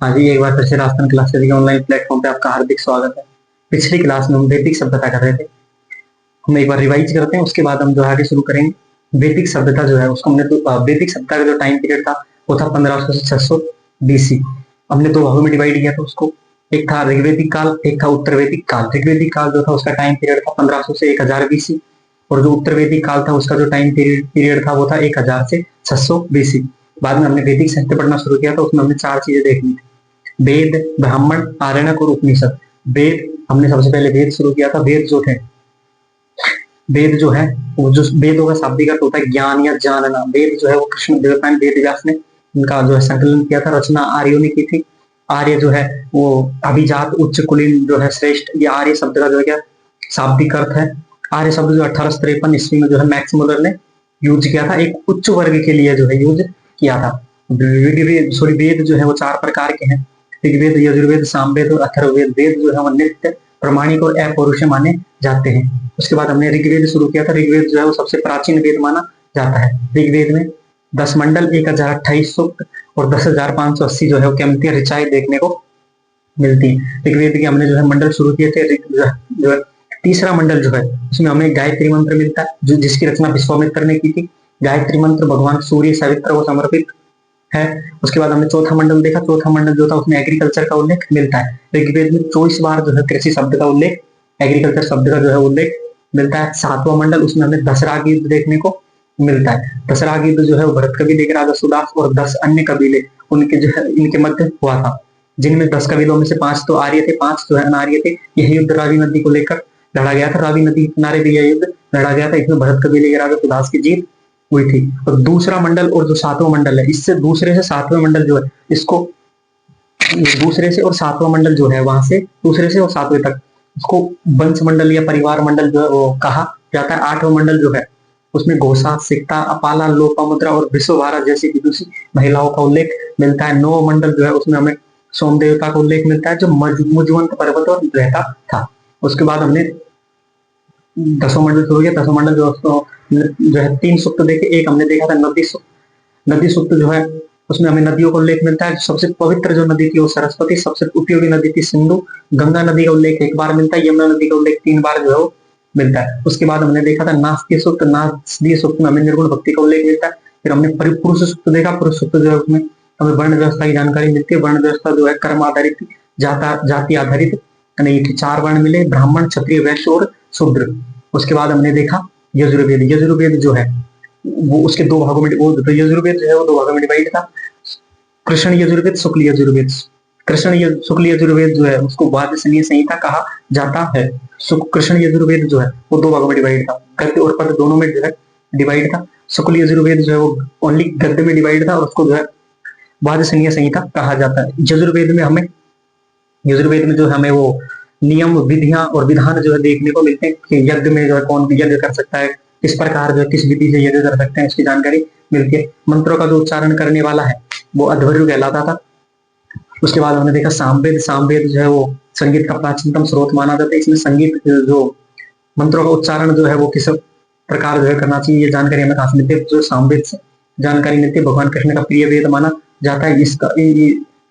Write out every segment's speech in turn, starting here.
हाँ जी, एक बार फिर से राजस्थान क्लासेस के ऑनलाइन प्लेटफॉर्म पे आपका हार्दिक स्वागत है। पिछली क्लास में हम वैदिक सभ्यता कर रहे थे। हम एक बार रिवाइज करते हैं, उसके बाद हम जो आगे शुरू करेंगे। वैदिक सभ्यता जो है उसको हमने वैदिक सभ्यता का जो टाइम पीरियड था वो था 1500 से 600 बीसी। हमने दो भागों में डिवाइड किया था उसको। एक था ऋग्वेदिक काल, एक था उत्तर वैदिक काल। ऋग्वेदिक काल जो था उसका टाइम पीरियड था 1500 से 1000 बीसी, और जो उत्तर वैदिक काल था उसका जो टाइम पीरियड था वो था 1000 से 600 बीसी। बाद में हमने वैदिक साहित्य पढ़ना शुरू किया तो उसमें हमने चार चीजें देखनी थी: वेद, ब्राह्मण, आरण्यक और उपनिषद। वेद, हमने सबसे पहले वेद शुरू किया था। वेद जो थे, वेद जो है वो जो वेदों का शाब्दिक अर्थ होता है ज्ञान या जानना। वेद जो है वो कृष्ण देवता वेद व्यास ने इनका जो है संकलन किया था, रचना आर्यों ने की थी। आर्य जो है वो अभिजात, उच्च कुलीन जो है श्रेष्ठ, ये आर्य शब्द का जो है क्या शाब्दिक अर्थ है। आर्य शब्द जो 1853 ईस्वी में जो है मैक्स मुलर ने यूज किया था, एक उच्च वर्ग के लिए जो है यूज किया था। वेद जो है वो चार प्रकार के हैं: ऋग्वेद, यजुर्वेद, सामवेद और अथर्ववेद। वेद जो है वो नित्य, प्रमाणिक और अपौरुष माने जाते हैं। उसके बाद हमने ऋग्वेद शुरू किया था। ऋग्वेद जो है वो सबसे प्राचीन वेद माना जाता है। ऋग्वेद में 10 मंडल, 1028 सूक्त और 10,580 जो है वो कीमती ऋचाएं देखने को मिलती है। ऋग्वेद के हमने जो है मंडल शुरू किए थे। जो है तीसरा मंडल जो है उसमें हमें गायत्री मंत्र मिलता है, जो जिसकी रचना विश्वामित्र ने की थी। गायत्री मंत्र भगवान सूर्य सवित्र को समर्पित है। उसके बाद हमने चौथा मंडल देखा। चौथा मंडल जो था उसमें एग्रीकल्चर का उल्लेख मिलता है। ऋग्वेद में 24 बार जो है कृषि शब्द का उल्लेख, एग्रीकल्चर शब्द का जो है उल्लेख मिलता है। सातवां मंडल, उसमें हमें दसरा गीत देखने को मिलता है। दसरा गीत जो है वो भरत कवि लेकर राजा सुदास और 10 अन्य कबीले उनके जो है इनके मध्य हुआ था, जिनमें 10 कबीलों में से 5 तो आर्य थे, 5 जो है अनार्य थे। यह युद्ध रावी नदी को लेकर लड़ा गया था। रावी नदी किनारे भी यह युद्ध लड़ा गया था। इसमें भरत कबीले के राजा सुदास की जीत हुई थी। और दूसरा मंडल और जो सातवां मंडल है, इससे दूसरे से सातवें मंडल जो है इसको, दूसरे से और सातवां मंडल जो है वहां से दूसरे से और सातवें तक उसको वंश मंडल या परिवार मंडल जो है वो कहा जाता है। आठवां मंडल जो है उसमें घोषा, सिक्ता, अपाला, लोपामुद्रा और विश्वभारा जैसी विदुषी महिलाओं का उल्लेख मिलता है। नौ मंडल जो है उसमें हमें सोम देवता का उल्लेख मिलता है जो मुजवंत पर्वत और रहता था। उसके बाद हमने दसों मंडल शुरू किया। दसों मंडल जो है 3 सूक्त देखे। एक हमने देखा था नदी सूक्त। नदी सूक्त जो है उसमें हमें नदियों का उल्लेख मिलता है। सबसे पवित्र जो नदी थी वो सरस्वती, सबसे उपयोगी नदी थी सिंधु। गंगा नदी का उल्लेख 1 बार मिलता है। यमुना नदी का उल्लेख 3 बार जो है वो मिलता है। उसके बाद हमने देखा था नास्तिक सूक्त। नास्तिक सूक्त में हमें निर्गुण भक्ति का उल्लेख मिलता है। फिर हमने पुरुष सूक्त देखा। पुरुष सूक्त जो है उसमें हमें वर्ण व्यवस्था की जानकारी मिलती है। वर्ण व्यवस्था जो है कर्म आधारित, जाति आधारित नहीं थी। 4 वर्ण मिले: ब्राह्मण, क्षत्रिय, वैश्य और शूद्र। उसके बाद हमने देखा यजुर्वेद। यजुर्वेद जो है वो उसके 2 भागों में, वो तो यजुर्वेद जो है वो 2 भागों में डिवाइड था: कृष्ण यजुर्वेद, शुक्ल यजुर्वेद। शुक्ल यजुर्वेद जो है उसको वाजसनेय संहिता कहा जाता है। कृष्ण यजुर्वेद जो है वो 2 भागों में डिवाइड था, गद्य और पद दोनों में जो है डिवाइड था। शुक्ल यजुर्वेद जो है वो ओनली गद्य में डिवाइड था और उसको जो है वाजसनेय संहिता कहा जाता है। यजुर्वेद में जो हमें वो नियम, विधियां और विधान जो है देखने को मिलते हैं कि यज्ञ में जो है कौन यज्ञ कर सकता है, किस प्रकार जो है किस विधि से यज्ञ कर सकते हैं, इसकी जानकारी मिलती है। मंत्रों का जो उच्चारण करने वाला है वो अध्वर्यु कहलाता था। उसके बाद हमने देखा सामवेद। सामवेद जो है वो संगीत का प्राचीनतम स्रोत माना जाता है। इसमें संगीत जो मंत्रों का उच्चारण जो है वो किस प्रकार जो है करना चाहिए, ये जानकारी हमें कहां से मिलती है? जो सामवेद से जानकारी मिलती है। भगवान कृष्ण का प्रिय वेद माना जाता है। इसका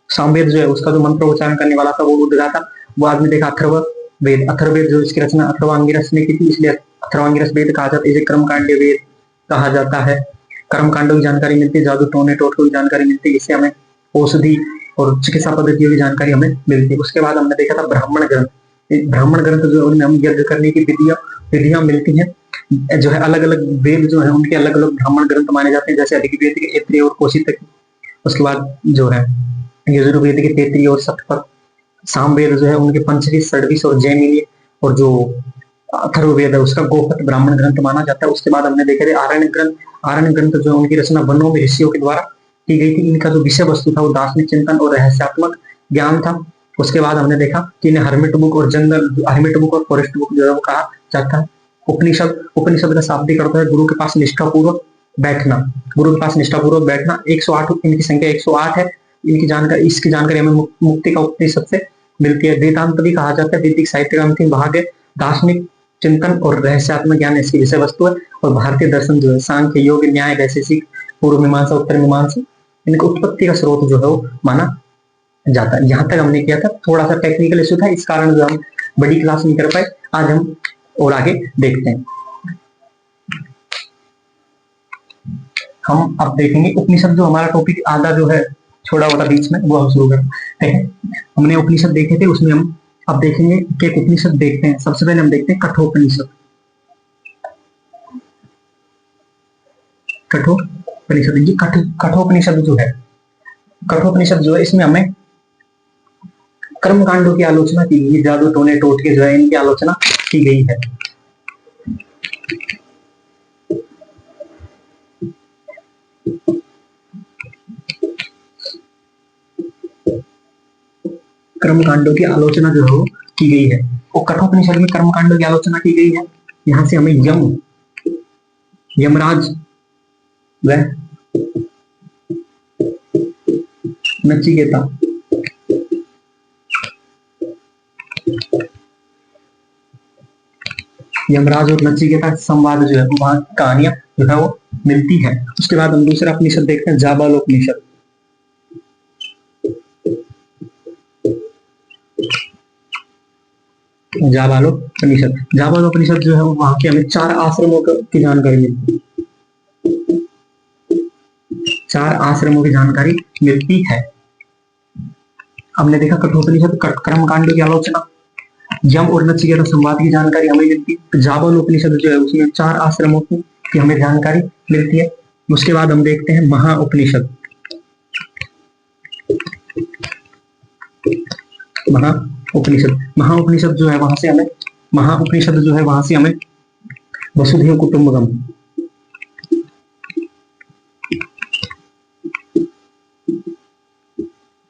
सामवेद जो है उसका जो मंत्र उच्चारण करने वाला था वो उद्गाता। वो आदमी देखा अथर्ववेद। अथर्ववेद जो इसकी रचना अथर्वांगिरस ने की थी, इसलिए अथर्वांगिरस वेद कहा जाता है। इसे कर्मकांड वेद कहा जाता है। कर्मकांडों की जानकारी मिलती है, जादू टोने टोटकों की जानकारी मिलती है। इससे हमें औषधि और चिकित्सा पद्धतियों की जानकारी हमें मिलती है। उसके बाद हमने देखा था ब्राह्मण ग्रंथ। ब्राह्मण ग्रंथ जो उनमें हम यज्ञ करने की विधियां मिलती हैं। जो है अलग अलग वेद जो है उनके अलग अलग ब्राह्मण ग्रंथ माने जाते हैं, जैसे ऋग्वेद के ऐत्रेय और कौशिक। उसके बाद जो है यजुर्वेद के तैत्तिरीय और शतपथ। सामवेद जो है उनके पंचवी, षड्विश और जैमिनीय। और जो अथर्ववेद है उसका गोपथ ब्राह्मण ग्रंथ माना जाता है। उसके बाद हमने देखे थे आरण्य ग्रंथ। आरण्य ग्रंथ जो है उनकी रचना वनों में ऋषियों के द्वारा की गई थी। इनका जो विषय वस्तु था वो दार्शनिक चिंतन और रहस्यात्मक ज्ञान था। उसके बाद हमने देखा कि इन्हें हर्मिट बुक और जंगल, हर्मिट बुक और फॉरेस्ट बुक जो है वो कहा जाता है। उपनिषद, उपनिषद का शाब्दिक अर्थ है गुरु के पास निष्ठापूर्वक बैठना। गुरु के पास निष्ठापूर्वक बैठना। 108 इनकी संख्या 108 है। इसकी जानकारी हमें मुक्ति का उपनिषद से मिलती है। वेदांत भी कहा जाता है। वैदिक साहित्य का अंतिम भाग है। दार्शनिक चिंतन और रहस्यात्मक ज्ञान इसकी विषय वस्तु है। और भारतीय दर्शन जो है सांख्य, योग, न्याय, वैशेषिक, पूर्व मीमांसा, उत्तर मीमांसा, इनकी उत्पत्ति का स्रोत जो है वो माना जाता है। यहाँ तक हमने किया था, थोड़ा सा टेक्निकल इशू था, इस कारण जो हम बड़ी क्लास नहीं कर पाए। आज हम और आगे देखते हैं। हम अब देखेंगे उपनिषद, जो हमारा टॉपिक आधा जो है छोड़ा हुआ था बीच में, वो हम शुरू करते हैं। हमने उपनिषद देखे थे, उसमें हम अब देखेंगे कि उपनिषद देखते हैं। सबसे पहले हम देखते हैं कठोपनिषद। कठोपनिषद, ये कठोपनिषद जो है, कठोपनिषद जो है, इसमें हमें कर्म कांडों की आलोचना की गई, जादू टोने टोटके जो है इनकी आलोचना की गई है। कर्म कांडों की आलोचना जो है वो की गई है, और कठोपनिषद में कर्म कांडों की आलोचना की गई है। यहाँ से हमें यमराज व नचिकेता यमराज और नचिकेता संवाद जो है, वहां कहानियां जो है वो मिलती है। उसके बाद हम दूसरा उपनिषद देखते हैं, जाबालोपनिषद। जाबालोपनिषद जो है वहां के हमें 4 आश्रमों की जानकारी मिलती है। 4 आश्रमों की जानकारी मिलती है। हमने देखा कठोपनिषद कर्म कांडों की आलोचना, यम और नचिकेता संवाद की जानकारी हमें मिलती है। तो जाबालोपनिषद जो है उसमें 4 आश्रमों की हमें जानकारी मिलती है। उसके बाद हम देखते हैं महाउपनिषद। महाउपनिषद जो है वहां से हमें वसुधैव कुटुंबकम,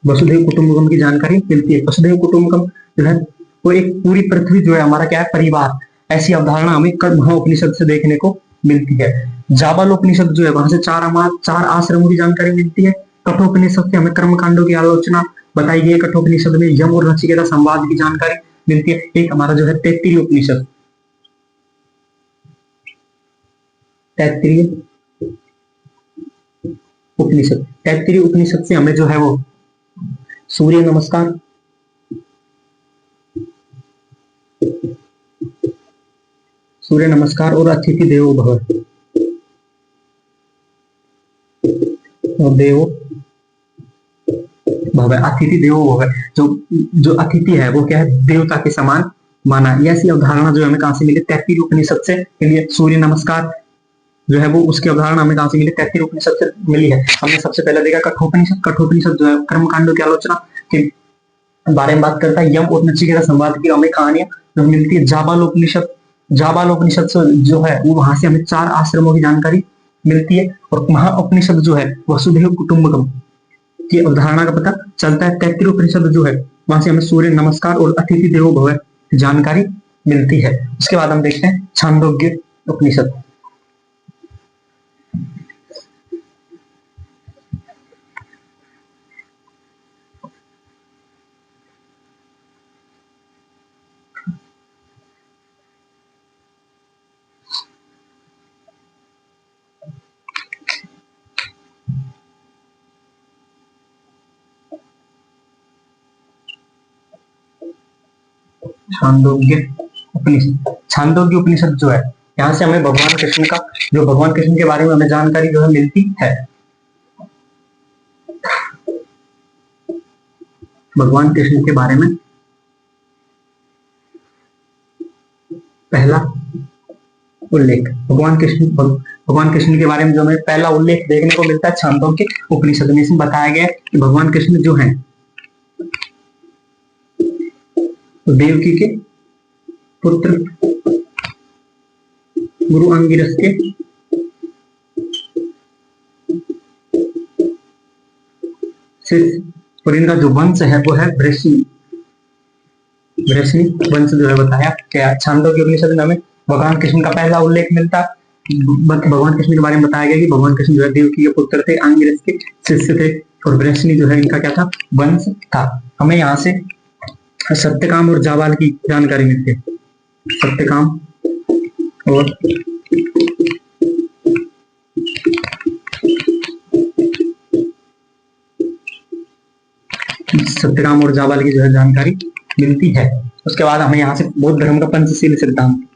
वसुधैव कुटुंबकम की जानकारी मिलती है। वसुधैव कुटुंबकम जो है वो एक पूरी पृथ्वी जो है हमारा क्या है, परिवार, ऐसी अवधारणा हमें महाउपनिषद से देखने को मिलती है। जाबालोपनिषद जो है वहां से 4 आश्रमों की जानकारी मिलती है। कठोपनिषद से हमें कर्म कांडों की आलोचना बताई गई है। कठोपनिषद में यम और नचिकेता संवाद की जानकारी मिलती है। एक हमारा जो है तैत्तिरीय उपनिषद, तैत्तिरीय उपनिषद से हमें जो है वो सूर्य नमस्कार, और अतिथि देवो भव, अतिथि देवो भव, जो अतिथि है वो क्या है, देवता के समान माना। ऐसी अवधारणा जो हमें कहां से मिली, तैत्तिरीय उपनिषद से मिली। सूर्य नमस्कार जो है वो उसकी अवधारणा हमें कहां से मिली, तैत्तिरीय उपनिषद से मिली है। हमने सबसे पहले देखा कठोपनिषद। कठोपनिषद जो है कर्म कांडों की आलोचना के बारे में बात करता है। यम और नचिकेता संवाद की हमें कहानियां जो मिलती है। जाबालोपनिषद से जो है वो वहां से हमें 4 आश्रमों की जानकारी मिलती है। और महाउपनिषद जो है वसुधैव कुटुंबकम की अवधारणा का पता चलता है। तैत्तिरीय उपनिषद जो है वहां से हमें सूर्य नमस्कार और अतिथि देवो भव जानकारी मिलती है। उसके बाद हम देखते हैं छांदोग्य उपनिषद। छांदोग्य उपनिषद जो है, यहाँ से हमें भगवान कृष्ण के बारे में हमें जानकारी जो है मिलती है। भगवान कृष्ण के बारे में पहला उल्लेख, भगवान कृष्ण के बारे में जो हमें पहला उल्लेख देखने को मिलता है छांदोग्य उपनिषद में। इसमें बताया गया कि भगवान कृष्ण जो हैं देवकी के पुत्र गुरु अंगिरस के शिष्य, और इनका जो वंश है वो है वृष्णि वंश जो है बताया क्या। छांदोग्य उपनिषद में हमें भगवान कृष्ण का पहला उल्लेख मिलता। भगवान कृष्ण के बारे में बताया गया कि भगवान कृष्ण जो है देवकी के पुत्र थे, अंगिरस के शिष्य थे, और वृष्णि जो है इनका क्या था, वंश था। हमें यहाँ से सत्यकाम और जाबाल की जानकारी मिलती है। सत्यकाम और सत्यकाम और जाबाल की जो है जानकारी मिलती है। उसके बाद हमें यहाँ से बौद्ध धर्म का पंचशील सिद्धांत,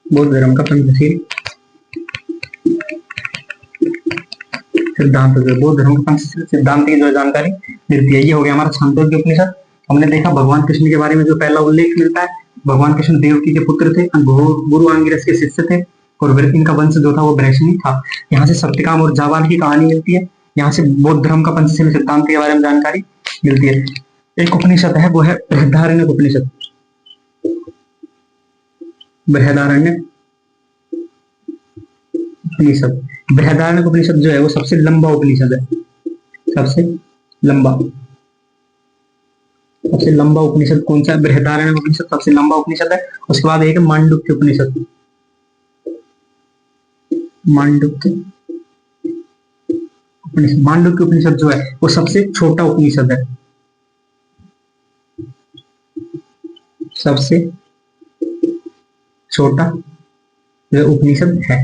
बौद्ध धर्म का पंचशील सिद्धांत, जो बौद्ध धर्म का पंचशील सिद्धांत की जो जानकारी मिलती है। ये हो गया हमारा छांदोग्य उपनिषद। हमने देखा भगवान कृष्ण के बारे में जो पहला उल्लेख मिलता है, भगवान कृष्ण देवकी के पुत्र थे, गुरु आंगिरस के शिष्य थे और इनका वंश जो था वो वैष्णवी था। यहाँ से सत्यकाम और जाबाल की कहानी मिलती है। यहाँ से बौद्ध धर्म का पंचशील सिद्धांत के बारे में जानकारी मिलती है। एक उपनिषद है, वो है बृहदारण्य उपनिषद। बृहदारण्य उपनिषद, बृहदारण्य उपनिषद जो है वो सबसे लंबा उपनिषद है, सबसे लंबा उपनिषद कौन सा है? बृहदारण्य उपनिषद सबसे लंबा उपनिषद है। उसके बाद एक मांडुक्य उपनिषद, मांडुक्य उपनिषद जो है वो सबसे छोटा उपनिषद है, सबसे छोटा जो उपनिषद है।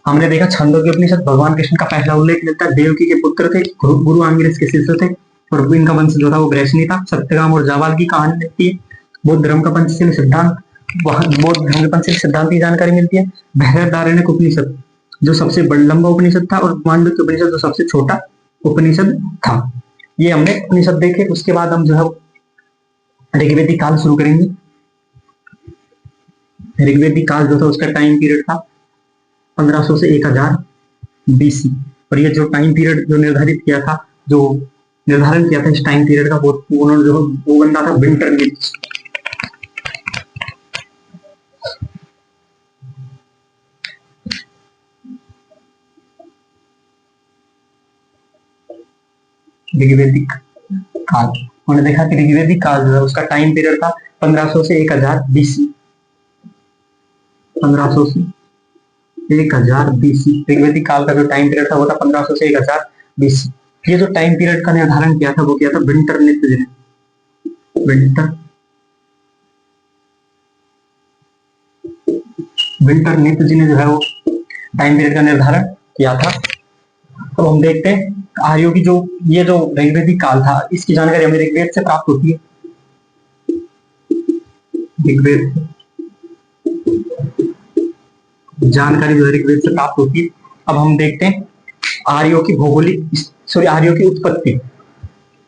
हमने देखा छंदोग्य उपनिषद, भगवान कृष्ण का पहला उल्लेख मिलता है, देवकी के पुत्र थे, गुरु आंगिरस के शिष्य थे और इनका वंश जो था वो वैष्णवी था। सत्यकाम और जाबाल की कहानी मिलती है। बौद्ध धर्म का पंचशील सिद्धांत, बौद्ध धर्म के पंचशील सिद्धांत की जानकारी मिलती है। बृहदारण्य उपनिषद जो सबसे लंबा उपनिषद था और मांडुक्य उपनिषद जो सबसे छोटा उपनिषद था। ये हमने उपनिषद देखे। उसके बाद हम जो है ऋग्वेदिक काल शुरू करेंगे। ऋग्वेदिक काल जो था उसका टाइम पीरियड था 1500 से 1000 BC और ये जो टाइम पीरियड जो निर्धारित किया था, जो निर्धारण किया था इस टाइम पीरियड का, वो उन्होंने जो वो बंदा था विंटरनित्ज। ऋग्वेदिक काल, उन्होंने देखा कि ऋग्वेदिक काल जो है उसका टाइम पीरियड था 1500 से 1000 BC, 1500 से 1000 BC। ऋग्वेदिक काल का जो टाइम पीरियड था वो था 1500 से 1000 BC। ये जो टाइम पीरियड का निर्धारण किया था वो किया था विंटरनित्ज ने। विंटरनित्ज ने जो है वो टाइम पीरियड का निर्धारण किया था। तो हम देखते हैं आर्यों की जो ये जो ऋग्वेदिक काल था इसकी जानकारी हमें ऋग्वेद से प्राप्त होती है। ऋग्वेद जानकारी जो है ऋग्वेद से प्राप्त होती है। अब हम देखते हैं आर्यों की आर्यों की उत्पत्ति।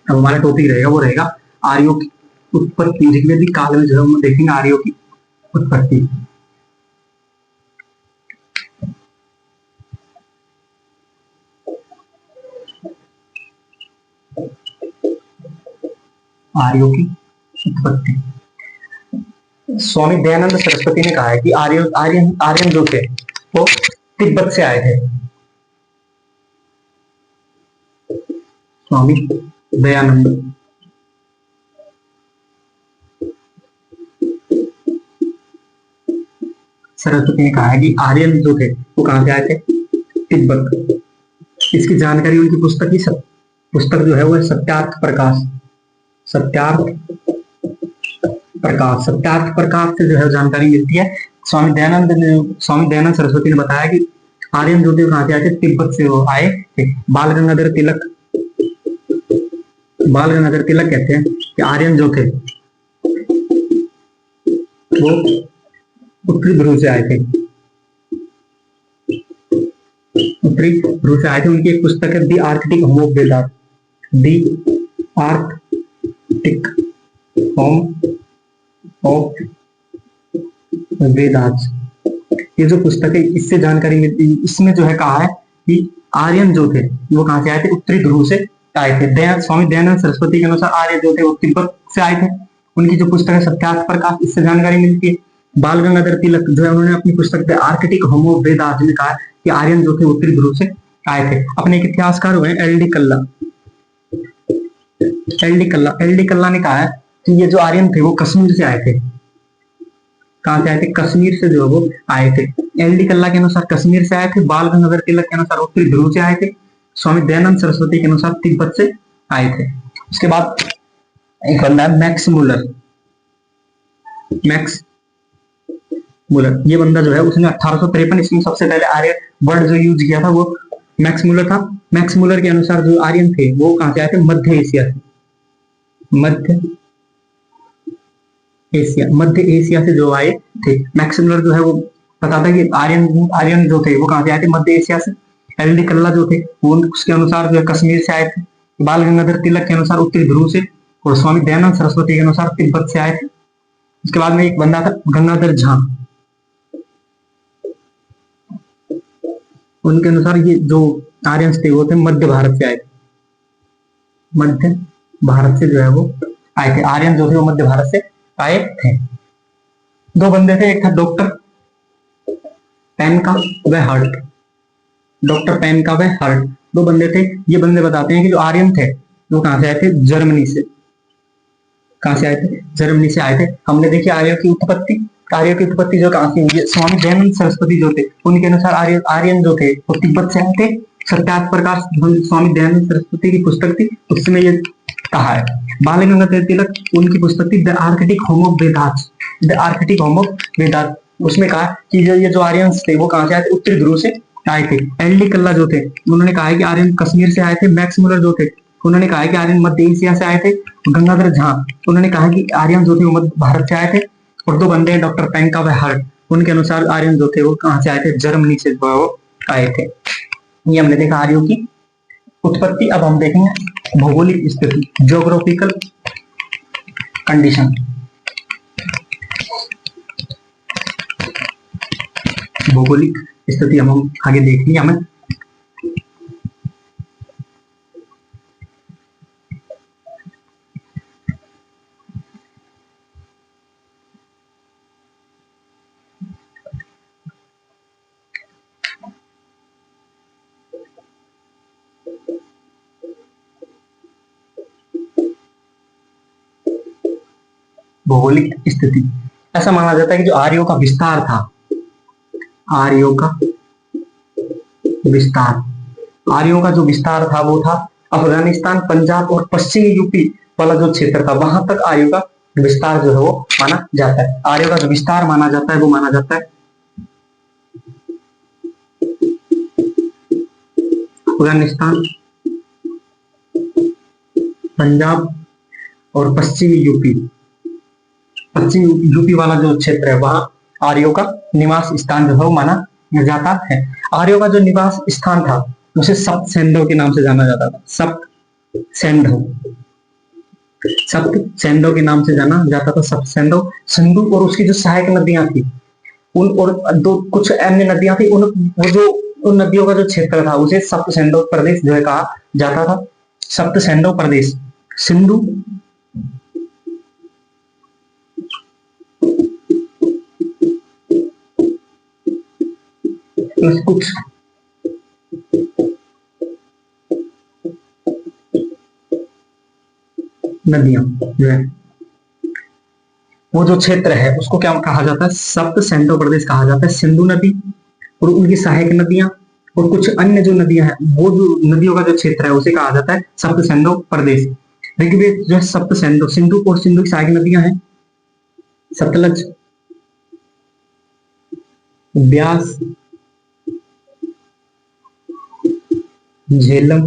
अब हमारा टॉपिक रहेगा वो रहेगा आर्यों की उत्पत्ति। ऋग्वेदिक काल में जो है हम देखेंगे आर्यों की उत्पत्ति। आर्यों की उत्पत्ति, स्वामी दयानंद सरस्वती ने कहा है कि आर्यन जो थे वो तिब्बत से आए थे। स्वामी दयानंद सरस्वती ने कहा है कि आर्यन जो थे वो कहां से आए थे? तिब्बत। इसकी जानकारी उनकी पुस्तक जो है वो सत्यार्थ प्रकाश से जो है जानकारी मिलती है। स्वामी दयानंद सरस्वती ने बताया कि आर्यन जो थे कहां से आए थे? तिब्बत से वो आए थे। बाल गंगाधर तिलक कहते हैं कि आर्यन जो थे वो उत्तरी ध्रुव से आए थे। उनकी एक पुस्तक है the Arctic home of Vedas. The Arctic home of Vedas, ये जो पुस्तक है इससे जानकारी मिलती है। इसमें जो है कहा है कि आर्यन जो थे वो कहां से आए थे? उत्तरी ध्रुव से आए थे। स्वामी दयानंद सरस्वती के अनुसार आर्य जो थे वो तिब्बत से आए थे। उनकी जो पुस्तक है सत्यार्थ प्रकाश, इससे जानकारी मिलती है। बाल गंगाधर तिलक जो है उन्होंने अपनी पुस्तक पे आर्कटिक होम ऑफ वेदास में कहा कि आर्यन जो थे उत्तरी ध्रुव से आए थे। अपने एक इतिहासकार हुए एल डी कल्ला ने कहा है कि ये जो आर्यन थे वो कश्मीर से आए थे। कहां से आए थे? कश्मीर से जो वो आए थे। एल डी कल्ला के अनुसार कश्मीर से आए थे। बाल गंगाधर तिलक के अनुसार उत्तरी ध्रुव से आए थे। स्वामी दयानंद सरस्वती के अनुसार तिब्बत से आए थे। उसके बाद एक बंदा है मैक्स मूलर, ये बंदा जो है उसने 1853 ईस्वी में सबसे पहले आर्यन वर्ड जो यूज किया था वो मैक्स मूलर था। मैक्स मूलर के अनुसार जो आर्यन थे वो कहां से आए थे? मध्य एशिया से। मध्य एशिया से जो आए थे। मैक्स मूलर जो है वो बताता कि आर्यन आर्यन जो थे वो कहां से आए थे? मध्य एशिया से। एल डी कल्ला जो थे वो उसके अनुसार जो है कश्मीर से आए थे। बाल गंगाधर तिलक के अनुसार उत्तरी ध्रुव से, और स्वामी दयानंद सरस्वती के अनुसार तिब्बत से आए थे। उसके बाद में एक बंदा था गंगाधर झा, उनके अनुसार ये जो आर्यंस थे वो थे मध्य भारत से आए थे। मध्य भारत से जो है वो आए थे। आर्यन जो थे वो मध्य भारत से आए थे। दो बंदे थे, एक था डॉक्टर पेन का व हर्ट। डॉक्टर पेन का व हर्ट दो बंदे थे। ये बंदे बताते हैं कि जो आर्यन थे वो कहां से आए थे? जर्मनी से। कहां से आए थे? जर्मनी से आए थे। हमने देखी आर्यों की उत्पत्ति। आर्यों की उत्पत्ति जो कहां से हुई है? स्वामी दयानंद सरस्वती जो थे उनके अनुसार आर्यन जो थे वो तिब्बत से आए थे। सत्यार्थ प्रकाश स्वामी दयानंद सरस्वती की पुस्तक थी, उसमें ये कहा है। बाल गंगाधर तिलक उनकी पुस्तक थी the Arctic home of Vedas. The Arctic home of Vedas, उसमें कहा कि ये जो आर्यंस थे वो कहां से आए थे? उत्तरी ध्रुव से आए थे। एल डी कल्ला जो थे उन्होंने कहा है कि आर्यन कश्मीर से आए थे। मैक्स मूलर जो थे उन्होंने कहा है कि आर्यन मध्य एशिया से आए थे। गंगाधर झा उन्होंने कहा कि आर्यन जो थे वो मध्य भारत से आए थे। और दो बंदे हैं डॉक्टर पेंका व हर्ट, उनके अनुसार आर्यन जो थे वो कहां से आए थे? जर्मनी से जो है वो आए थे। ये हमने देखा आर्यों की उत्पत्ति। अब हम देखेंगे भौगोलिक स्थिति, ज्योग्राफिकल कंडीशन। भौगोलिक स्थिति हम आगे देखेंगे। हमें भौगोलिक स्थिति, ऐसा माना जाता है कि जो आर्यों का विस्तार था, आर्यों का विस्तार, आर्यों का जो विस्तार था वो था अफगानिस्तान, पंजाब और पश्चिमी यूपी वाला जो क्षेत्र था, वहां तक आर्यों का विस्तार जो है वो माना जाता है। आर्यों का जो विस्तार माना जाता है वो माना जाता है अफगानिस्तान, पंजाब और पश्चिमी यूपी। पश्चिमी यूपी वाला जो क्षेत्र है वहां आर्यों का निवास स्थान जो है वो माना जाता है। आर्यों का जो निवास स्थान था उसे सप्त सैंधव के नाम से जाना जाता था। सप्त सैंधव, सप्त सैंधव के नाम से जाना जाता था। सप्त सैंधव सिंधु और उसकी जो सहायक नदियां थी उन, और दो कुछ अन्य नदियां थी, उन वो जो उन नदियों का जो क्षेत्र था उसे सप्त सैंधव प्रदेश जो है कहा जाता था। सप्त सैंधव प्रदेश सिंधु, कुछ नदियां जो है वो जो क्षेत्र है उसको क्या कहा जाता है? सप्त सैंधव प्रदेश कहा जाता है। सिंधु नदी और उनकी सहायक नदियां और कुछ अन्य जो नदियां हैं वो जो नदियों का जो क्षेत्र है उसे कहा जाता है सप्त सैंधव प्रदेश। ऋग्वेद जो है सप्त सैंधव, सिंधु और सिंधु की सहायक नदियां हैं सतलज, ब्यास, झेलम,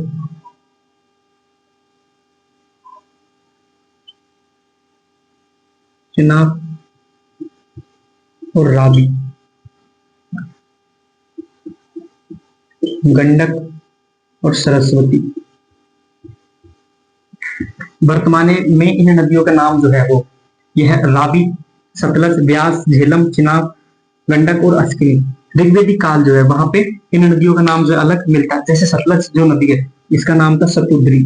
चिनाब और रावी, गंडक और सरस्वती। वर्तमान में इन नदियों का नाम जो है वो यह है रावी, सतलज, ब्यास, झेलम, चिनाब, गंडक और अश्विनी। ऋग्वेदिक काल जो है वहां पे इन नदियों का नाम जो है अलग मिलता है। जैसे सतलज जो नदी है इसका नाम था सतुद्री,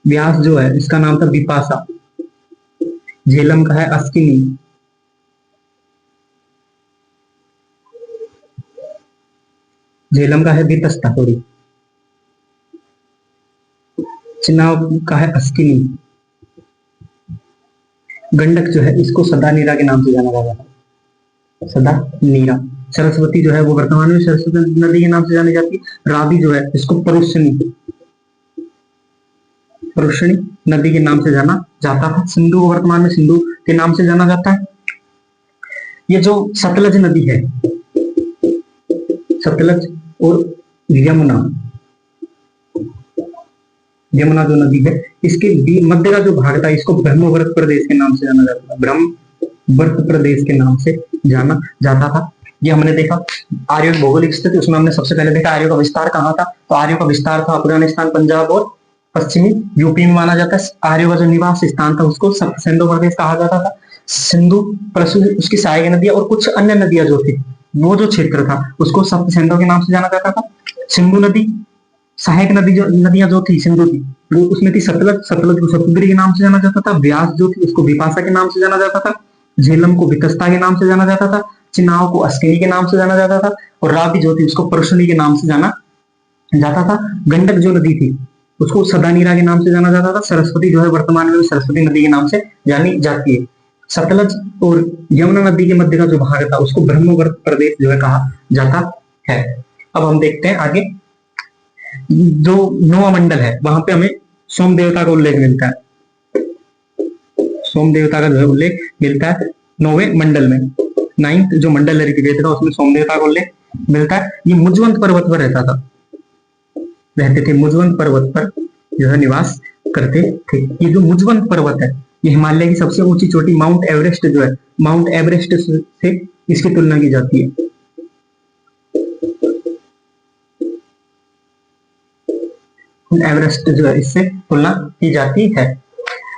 ब्यास जो है इसका नाम था विपाशा, झेलम का है अश्विनी, झेलम का है वितस्ता, सॉरी, चिनाब का है अश्विनी, गंडक जो है इसको सदा नीरा के नाम से जाना जाता है, सदा नीरा। सरस्वती जो है वो वर्तमान में सरस्वती नदी के नाम से जानी जाती है। रावी जो है इसको परुष्णी, परुष्णी नदी के नाम से जाना जाता था। सिंधु वर्तमान में सिंधु के नाम से जाना जाता है। ये जो सतलज नदी है, सतलज और यमुना, यमुना जो नदी है, इसके मध्य का जो भाग था इसको ब्रह्मवर्त प्रदेश के नाम से जाना जाता था, ब्रह्मवर्त प्रदेश के नाम से जाना जाता था। ये हमने देखा आर्यों की भौगोलिक स्थिति, उसमें हमने सबसे पहले देखा आर्यों का विस्तार कहाँ था, तो आर्यों का विस्तार था अफगानिस्तान, पंजाब और पश्चिमी यूपी में माना जाता है। आर्यों का जो निवास स्थान था उसको सप्त सिंधु प्रदेश कहा जाता था। सिंधु प्लस उसकी सहायक नदियां और कुछ अन्य नदियां जो थी, वो जो क्षेत्र था उसको सप्त सिंधु के नाम से जाना जाता था। सिंधु नदी सहायक नदी जो नदियां जो थी सिंधु की, वो उसमें थी सतलज, सतलज को सतुद्री के नाम से जाना जाता था। व्यास जो थी उसको विपाशा के नाम से जाना जाता था। झेलम को वितस्ता के नाम से जाना जाता था। चिनाव को अस्किनी के नाम से जाना जाता था। और रावी जो थी उसको परशुनी के नाम से जाना जाता था। गंडक जो नदी थी उसको सदानीरा के नाम से जाना जाता था। सरस्वती जो है वर्तमान में सरस्वती नदी के नाम से जानी जाती है। सतलज और यमुना नदी के मध्य का जो भाग था उसको ब्रह्मवर्त प्रदेश जो है कहा जाता है। अब हम देखते हैं आगे, जो नौवां मंडल है वहां पे हमें सोम देवता का उल्लेख मिलता है। सोम देवता का जो है उल्लेख मिलता है नौवें मंडल में। 9th जो मंडल है ऋग्वेद का उसमें सोम देवता का उल्लेख मिलता है। ये मुजवंत पर्वत पर रहता था, रहते थे, मुजवंत पर्वत पर जो है निवास करते थे। ये जो मुजवंत पर्वत है ये हिमालय की सबसे ऊंची चोटी माउंट एवरेस्ट जो है, माउंट एवरेस्ट से इसकी तुलना की जाती है। एवरेस्ट जो है इससे तुलना की जाती है।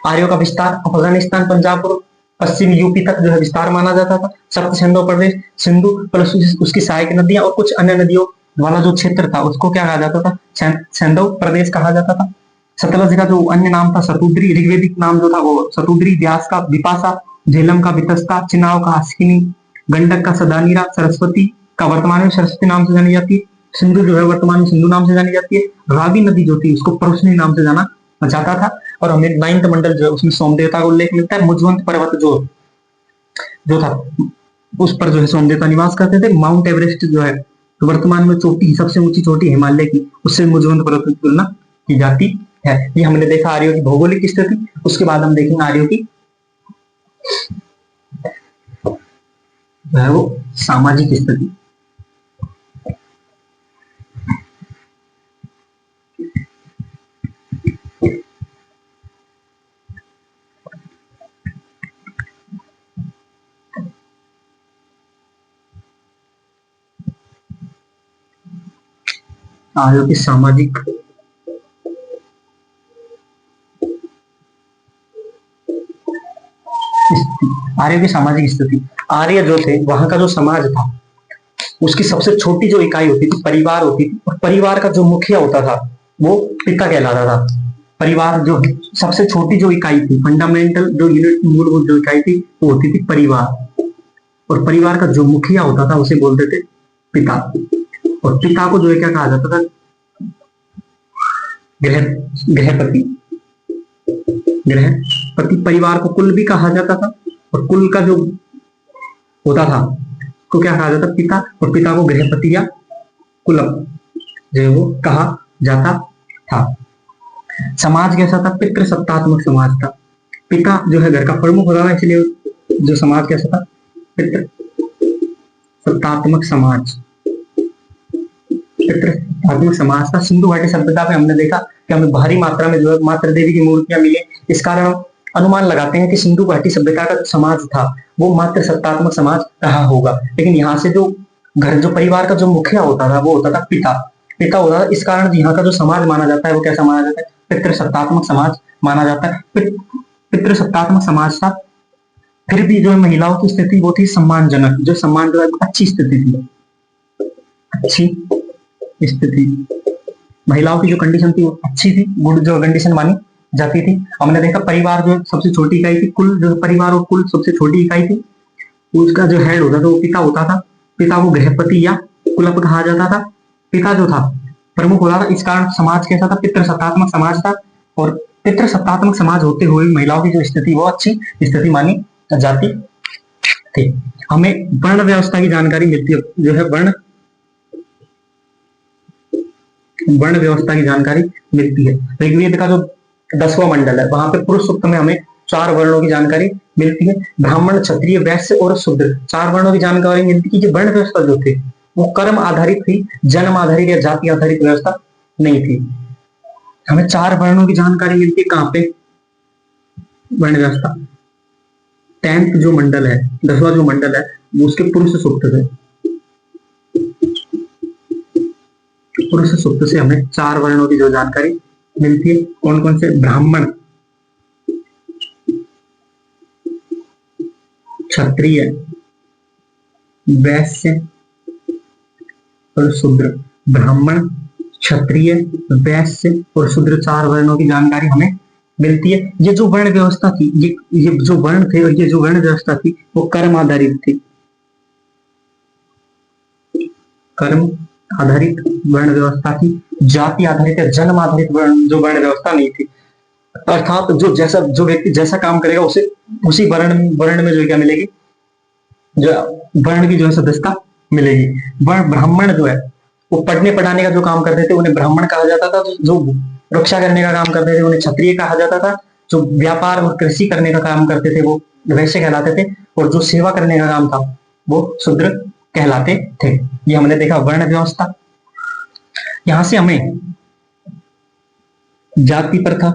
आर्यों का विस्तार अफगानिस्तान, पंजाब और पश्चिम यूपी तक जो है विस्तार माना जाता था। सप्त सिंधु प्रदेश, सिंधु प्लस उसकी सहायक नदियां और कुछ अन्य नदियों वाला जो क्षेत्र था उसको क्या कहा जाता था, सिंधु प्रदेश कहा जाता था। सतलज का जो अन्य नाम था सतुद्री, ऋग्वेदिक नाम जो था वो सतुद्री, व्यास का विपाशा, झेलम का वितस्ता, चिनाव का अस्किनी, गंडक का सदानीरा, सरस्वती का वर्तमान में सरस्वती नाम से जानी जाती है। सिंधु जो है वर्तमान में सिंधु नाम से जानी जाती है। रावी नदी जो थी उसको परशुनी नाम से जाना जाता था। और हमें 9th मंडल जो है उसमें सोमदेवता का उल्लेख मिलता है। मुजवंत पर्वत जो था उस पर जो है सोमदेवता निवास करते थे। माउंट एवरेस्ट जो है तो वर्तमान में चोटी, सबसे ऊंची चोटी हिमालय की, उससे मुजवंत पर्वत की तुलना की जाती है। ये हमने देखा आर्यों की भौगोलिक स्थिति। उसके बाद हम देखेंगे आर्यों की जो है वो सामाजिक स्थिति। आर्यों की सामाजिक स्थिति, आर्य की सामाजिक स्थिति। आर्य जो थे वहां का जो समाज था उसकी सबसे छोटी जो इकाई होती थी परिवार होती थी। और परिवार का जो मुखिया होता था वो पिता कहलाता था। परिवार जो सबसे छोटी जो इकाई थी, फंडामेंटल जो यूनिट, मूलभूत जो इकाई थी वो होती थी परिवार। और परिवार का जो मुखिया होता था उसे बोलते थे पिता। और पिता को जो है क्या कहा जाता था, गृहपति। गृहपति। परिवार को कुल भी कहा जाता था। और कुल का जो होता था को क्या कहा जाता, पिता। और पिता को गृहपति या कुलम जो है वो कहा जाता था। समाज कैसा था, पितृसत्तात्मक समाज था। पिता जो है घर का प्रमुख होता था, इसलिए जो समाज कैसा था, पितृसत्तात्मक समाज। पितृसत्तात्मक समाज था। सिंधु घाटी सभ्यता में हमने देखा कि हमें भारी मात्रा में जो है मातृ देवी की मूर्तियां मिली। इस कारण अनुमान लगाते हैं कि सिंधु घाटी सभ्यता का जो समाज था वो मातृ सत्तात्मक समाज रहा होगा। लेकिन यहाँ से जो घर, जो परिवार का जो मुखिया होता था वो होता था पिता। पिता होता था। इस कारण यहाँ का जो समाज माना जाता है वो कैसा माना जाता है, पितृसत्तात्मक समाज माना जाता है। पितृसत्तात्मक समाज था। फिर भी जो महिलाओं की स्थिति वो थी सम्मानजनक, जो सम्मानजनक अच्छी स्थिति थी, अच्छी स्थिति। महिलाओं की जो कंडीशन थी वो अच्छी थी, गुड जो कंडीशन मानी जाती थी। हमने देखा परिवार जो सबसे छोटी इकाई थी, कुल जो परिवार और कुल सबसे छोटी इकाई थी, उसका जो हेड होता था वो पिता होता था। पिता को गृहपति या कुलप कहा जाता था। पिता जो था प्रमुख होता था। इस कारण समाज कैसा था, पितृसत्तात्मक समाज था। और पितृसत्तात्मक समाज होते हुए महिलाओं की जो स्थिति वो अच्छी स्थिति मानी जाती थी। हमें वर्ण व्यवस्था की जानकारी मिलती है, जो है वर्ण व्यवस्था की जानकारी मिलती है। ऋग्वेद का जो 10वां मंडल है वहां पे पुरुष सूक्त में हमें चार वर्णों की जानकारी मिलती है। ब्राह्मण, क्षत्रिय, वैश्य और शूद्र, चार वर्णों की जानकारी मिलती है कि वर्ण व्यवस्था जो थी वो कर्म आधारित थी, जन्म आधारित या जाति आधारित व्यवस्था नहीं थी। हमें चार वर्णों की जानकारी मिलती है कहां पे? वर्ण व्यवस्था। 10th जो मंडल है, 10वां जो मंडल है, वो उसके पुरुष सूक्त से, पुरुष सूक्त से हमें चार वर्णों की जो जानकारी मिलती है, कौन कौन से? ब्राह्मण, क्षत्रिय, वैश्य और शूद्र। ब्राह्मण, क्षत्रिय, वैश्य और शूद्र, चार वर्णों की जानकारी हमें मिलती है। ये जो वर्ण व्यवस्था थी, ये जो वर्ण थे और ये जो वर्ण व्यवस्था थी वो कर्म आधारित थी, कर्म आधारित वर्ण व्यवस्था थी, जाति आधारित या जन्म आधारित जो वर्ण व्यवस्था नहीं थी। अर्थात जो व्यक्ति जैसा काम करेगा उसे उसी वर्ण में जो क्या मिलेगी, जो वर्ण की जो है सदस्यता मिलेगी। वर्ण ब्राह्मण जो है वो पढ़ने पढ़ाने का जो काम करते थे उन्हें ब्राह्मण कहा जाता था, जो रक्षा करने का काम करते थे उन्हें क्षत्रिय कहा जाता था, जो व्यापार और कृषि करने का काम करते थे वो वैश्य कहलाते थे, और जो सेवा करने का काम था वो शूद्र कहलाते थे। ये हमने देखा वर्ण व्यवस्था। यहां से हमें जाति प्रथा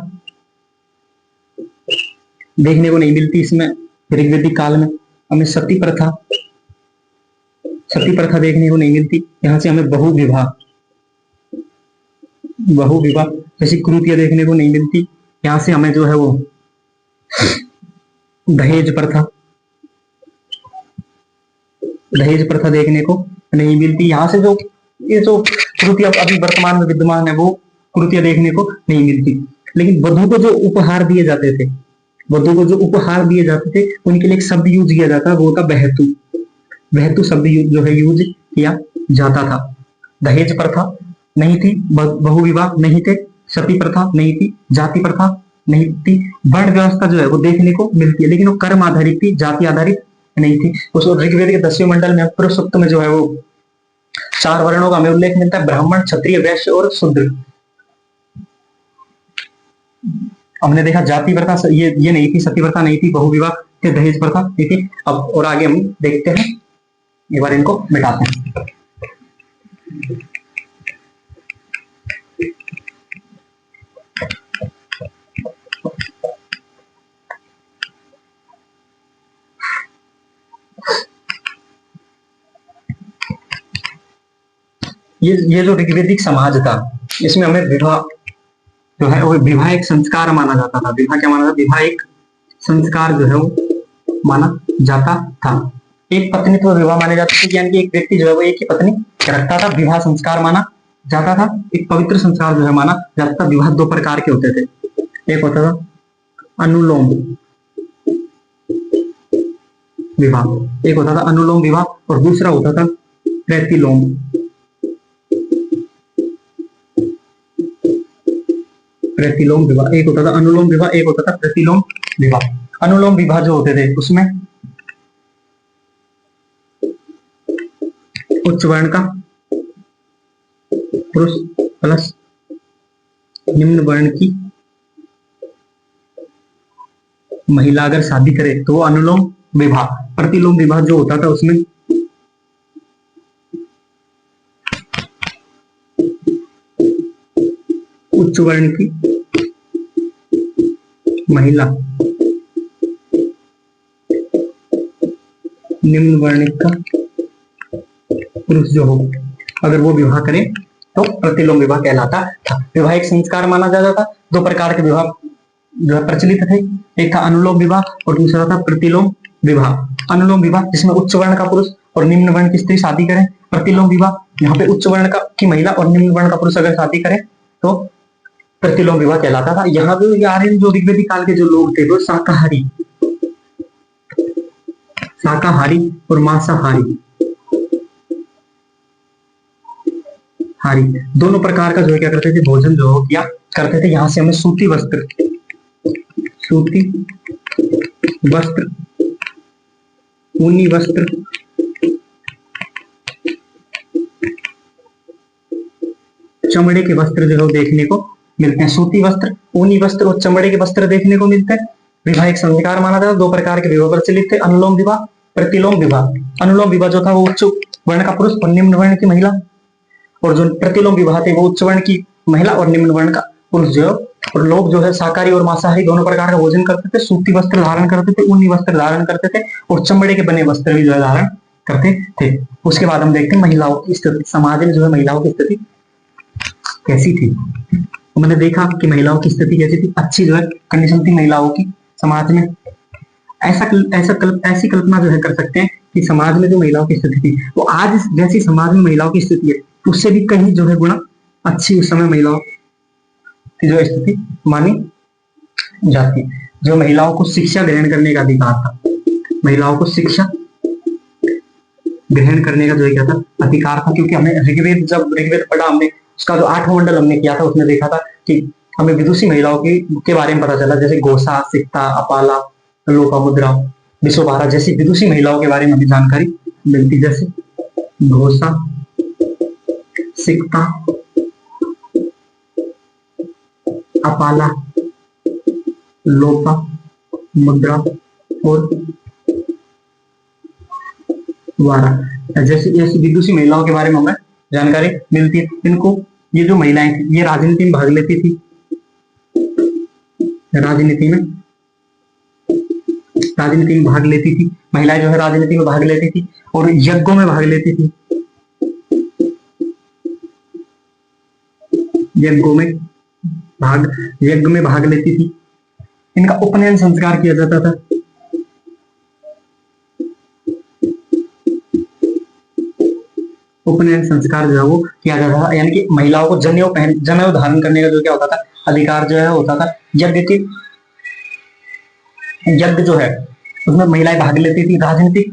देखने को नहीं मिलती इसमें। ऋग्वेदिक काल में हमें सती प्रथा देखने को नहीं मिलती। यहाँ से हमें बहु विवाह जैसी कृतियां देखने को नहीं मिलती। यहाँ से हमें जो है वो दहेज प्रथा देखने को नहीं मिलती। यहाँ से जो ये जो कृतियां अभी वर्तमान में विद्यमान है वो कृतियां देखने को नहीं मिलती। लेकिन वधु को जो उपहार दिए जाते थे, उनके लिए एक शब्द यूज किया जाता, वो होता बहतु शब्द जो है यूज किया जाता था। दहेज प्रथा नहीं थी, बहु विवाह नहीं थे, सती प्रथा नहीं थी, जाति प्रथा नहीं थी। वर्ण व्यवस्था जो है वो देखने को मिलती है, लेकिन वो कर्म आधारित थी, जाति आधारित नहीं थी। उस ऋग्वेद के 10वें मंडल में पुरुष सूक्त में जो है वो चार वर्णों का हमें उल्लेख मिलता है, ब्राह्मण, क्षत्रिय, वैश्य और शूद्र। हमने देखा जाति प्रथा ये नहीं थी, सती प्रथा नहीं थी, बहु विवाह थे, दहेज प्रथा नहीं थी। अब और आगे हम देखते हैं, एक बार इनको मिटाते हैं। ये जो ऋग्वेदिक समाज था इसमें हमें विवाह जो है वो विवाह एक संस्कार माना जाता था। विवाह क्या माना था? विवाह एक संस्कार जो है वो माना जाता था। एक पत्नीत्व विवाह माने जाते थे, यानी कि एक व्यक्ति जो है वो एक ही पत्नी रखता था, विवाह संस्कार माना जाता था। एक पवित्र संस्कार जो है माना जाता था। विवाह दो प्रकार के होते थे, एक होता था अनुलोम विवाह, और दूसरा होता था प्रतिलोम विवाह। एक होता था अनुलोम विवाह, एक होता था प्रतिलोम विवाह। अनुलोम विवाह जो होते थे उसमें उच्च वर्ण का पुरुष प्लस निम्न वर्ण की महिला अगर शादी करे तो वो अनुलोम विवाह। प्रतिलोम विवाह जो होता था उसमें उच्च वर्ण की महिला निम्न वर्ण का पुरुष जो हो अगर वो विवाह करे तो प्रतिलोम विवाह कहलाता था। विवाह एक संस्कार माना जाता था। दो प्रकार के विवाह जो है प्रचलित थे, एक था अनुलोम विवाह और दूसरा था प्रतिलोम विवाह। अनुलोम विवाह जिसमें उच्च वर्ण का पुरुष और निम्न वर्ण की स्त्री शादी करे। प्रतिलोम विवाह यहाँ पे उच्च वर्ण की महिला और निम्न वर्ण का पुरुष अगर शादी करे तो प्रतिलोम विवाह कहलाता था। यहाँ पे जो ऋग्वेदिक काल के जो लोग थे वो शाकाहारी और मांसाहारी दोनों प्रकार का जो है क्या करते थे, भोजन जो हो किया करते थे। यहाँ से हमें सूती वस्त्र, ऊनी वस्त्र, चमड़े के वस्त्र जो है देखने को मिलते हैं। सूती वस्त्र, ऊनी वस्त्र और चमड़े के वस्त्र देखने को मिलते हैं। विवाह एक संस्कार माना जाता है। दो प्रकार के विवाह प्रचलित थे, अनुलोम विवाह, प्रतिलोम विवाह। अनुलोम विवाह जो था वो उच्च वर्ण का पुरुष और निम्न वर्ण की महिला, और जो प्रतिलोम विवाह थे वो उच्च वर्ण की महिला और निम्न वर्ण का पुरुष जो है। और लोग जो है शाकाहारी और मांसाहारी दोनों प्रकार का भोजन करते थे, सूती वस्त्र धारण करते थे, ऊनी वस्त्र धारण करते थे, और चमड़े के बने वस्त्र भी जो है धारण करते थे। उसके बाद हम देखते हैं महिलाओं की स्थिति, समाज में जो है महिलाओं की स्थिति कैसी थी। तो मैंने देखा कि महिलाओं की स्थिति कैसी थी, अच्छी जो है कंडीशन थी महिलाओं की समाज में। ऐसी कल्पना जो है कर सकते हैं कि समाज में जो महिलाओं की स्थिति थी वो आज जैसी समाज में महिलाओं की स्थिति है उससे भी कहीं जो है गुना अच्छी उस समय महिलाओं की जो स्थिति मानी जाती। जो महिलाओं को शिक्षा ग्रहण करने का अधिकार था, महिलाओं को शिक्षा ग्रहण करने का जो है क्या था, अधिकार था। क्योंकि हमें ऋग्वेद, जब ऋग्वेद पढ़ा हमने, उसका जो 8वां मंडल हमने किया था उसमें देखा था कि हमें विदुषी महिलाओं के बारे में पता चला, जैसे घोषा, सिक्ता, अपाला, लोपामुद्रा, विश्वभारा जैसी विदुषी महिलाओं के बारे में हमें जानकारी मिलती। जैसे घोषा, सिक्ता, अपाला, लोपा मुद्रा और वारा जैसी ऐसी विदुषी महिलाओं के बारे में हमें जानकारी मिलती है। इनको, ये जो महिलाएं थी ये राजनीति में भाग लेती थी, राजनीति में भाग लेती थी। महिलाएं जो है राजनीति में भाग लेती थी और यज्ञों में भाग लेती थी, यज्ञ में भाग लेती थी। इनका उपनयन संस्कार किया जाता था। उपनयन संस्कार जो है वो किया जाता था, यानी कि महिलाओं को जनेऊ धारण करने का जो क्या होता था, अधिकार जो है होता था। यज्ञ जो है उसमें महिलाएं भाग लेती थी। राजनीति